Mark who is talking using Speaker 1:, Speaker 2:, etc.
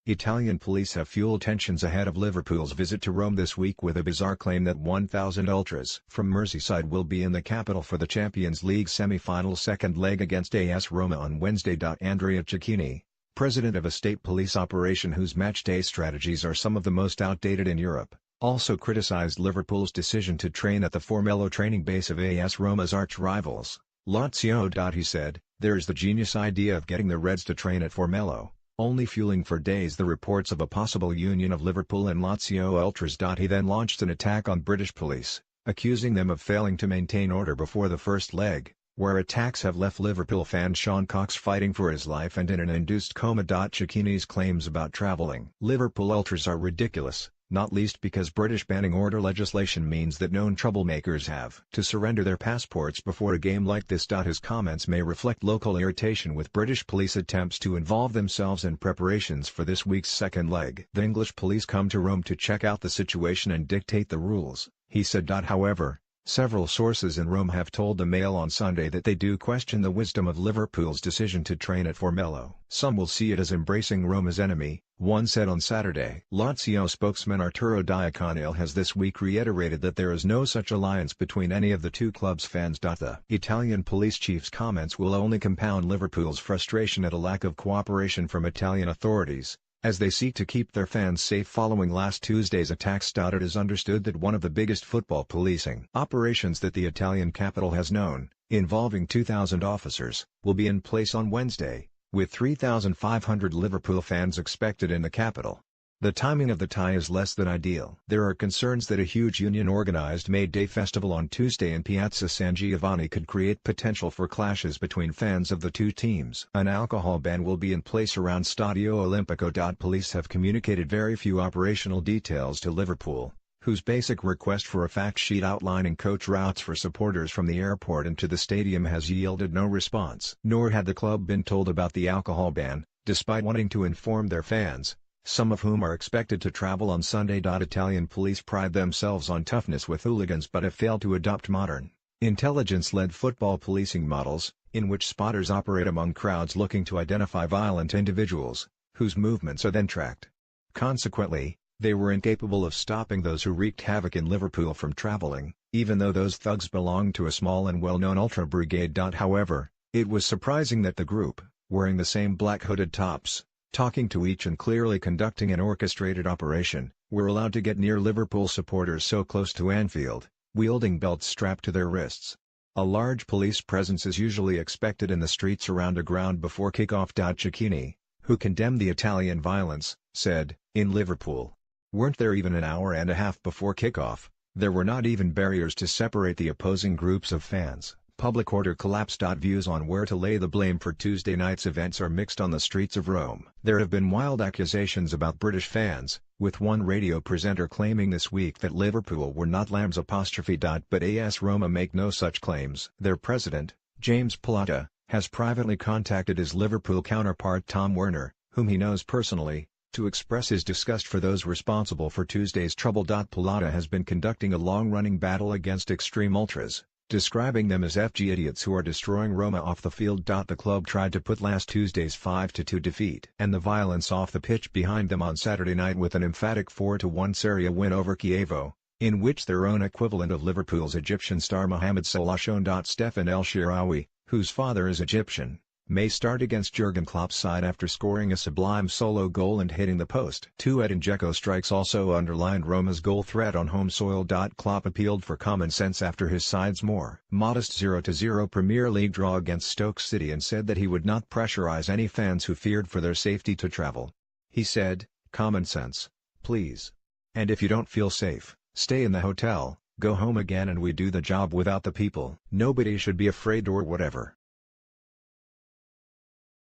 Speaker 1: Italian police have fueled tensions ahead of Liverpool's visit to Rome this week with a bizarre claim that 1,000 ultras from Merseyside will be in the capital for the Champions League semi-final second leg against AS Roma on Wednesday. Andrea Cecchini, president of a state police operation whose matchday strategies are some of the most outdated in Europe, also criticized Liverpool's decision to train at the Formello training base of AS Roma's arch-rivals, Lazio. He said, "There's the genius idea of getting the Reds to train at Formello, only fueling for days the reports of a possible union of Liverpool and Lazio ultras." He then launched an attack on British police, accusing them of failing to maintain order before the first leg, where attacks have left Liverpool fan Sean Cox fighting for his life and in an induced coma. Cecchini's claims about travelling Liverpool ultras are ridiculous, not least because British banning order legislation means that known troublemakers have to surrender their passports before a game like this. His comments may reflect local irritation with British police attempts to involve themselves in preparations for this week's second leg. "The English police come to Rome to check out the situation and dictate the rules," he said. However, several sources in Rome have told the Mail on Sunday that they do question the wisdom of Liverpool's decision to train at Formello. "Some will see it as embracing Roma's enemy," one said on Saturday. Lazio spokesman Arturo Diaconil has this week reiterated that there is no such alliance between any of the two clubs' fans. The Italian police chief's comments will only compound Liverpool's frustration at a lack of cooperation from Italian authorities, as they seek to keep their fans safe following last Tuesday's attacks. It is understood that one of the biggest football policing operations that the Italian capital has known, involving 2,000 officers, will be in place on Wednesday, with 3,500 Liverpool fans expected in the capital. The timing of the tie is less than ideal. There are concerns that a huge union-organized May Day festival on Tuesday in Piazza San Giovanni could create potential for clashes between fans of the two teams. An alcohol ban will be in place around Stadio Olimpico. Police have communicated very few operational details to Liverpool, whose basic request for a fact sheet outlining coach routes for supporters from the airport into the stadium has yielded no response. Nor had the club been told about the alcohol ban, despite wanting to inform their fans, some of whom are expected to travel on Sunday. Italian police pride themselves on toughness with hooligans but have failed to adopt modern, intelligence-led football policing models, in which spotters operate among crowds looking to identify violent individuals, whose movements are then tracked. Consequently, they were incapable of stopping those who wreaked havoc in Liverpool from travelling, even though those thugs belonged to a small and well-known ultra brigade. However, it was surprising that the group, wearing the same black hooded tops, talking to each and clearly conducting an orchestrated operation, were allowed to get near Liverpool supporters so close to Anfield, wielding belts strapped to their wrists. A large police presence is usually expected in the streets around a ground before kick-off. Cecchini, who condemned the Italian violence, said, "In Liverpool, weren't there even an hour and a half before kickoff, there were not even barriers to separate the opposing groups of fans. Public order collapsed." Views on where to lay the blame for Tuesday night's events are mixed on the streets of Rome. There have been wild accusations about British fans, with one radio presenter claiming this week that Liverpool were not lambs'. But AS Roma make no such claims. Their president, James Pallotta, has privately contacted his Liverpool counterpart Tom Werner, whom he knows personally, to express his disgust for those responsible for Tuesday's trouble. Pallotta has been conducting a long-running battle against extreme ultras, describing them as FG idiots who are destroying Roma off the field. The club tried to put last Tuesday's 5-2 defeat and the violence off the pitch behind them on Saturday night with an emphatic 4-1 Serie A win over Chievo, in which their own equivalent of Liverpool's Egyptian star Mohamed Salah shone. Stefan El Shaarawy, whose father is Egyptian, may start against Jurgen Klopp's side after scoring a sublime solo goal and hitting the post. Two Edin Dzeko strikes also underlined Roma's goal threat on home soil. Klopp appealed for common sense after his side's more modest 0-0 Premier League draw against Stoke City and said that he would not pressurize any fans who feared for their safety to travel. He said, "Common sense, please. And if you don't feel safe, stay in the hotel, go home again and we do the job without the people. Nobody should be afraid or whatever."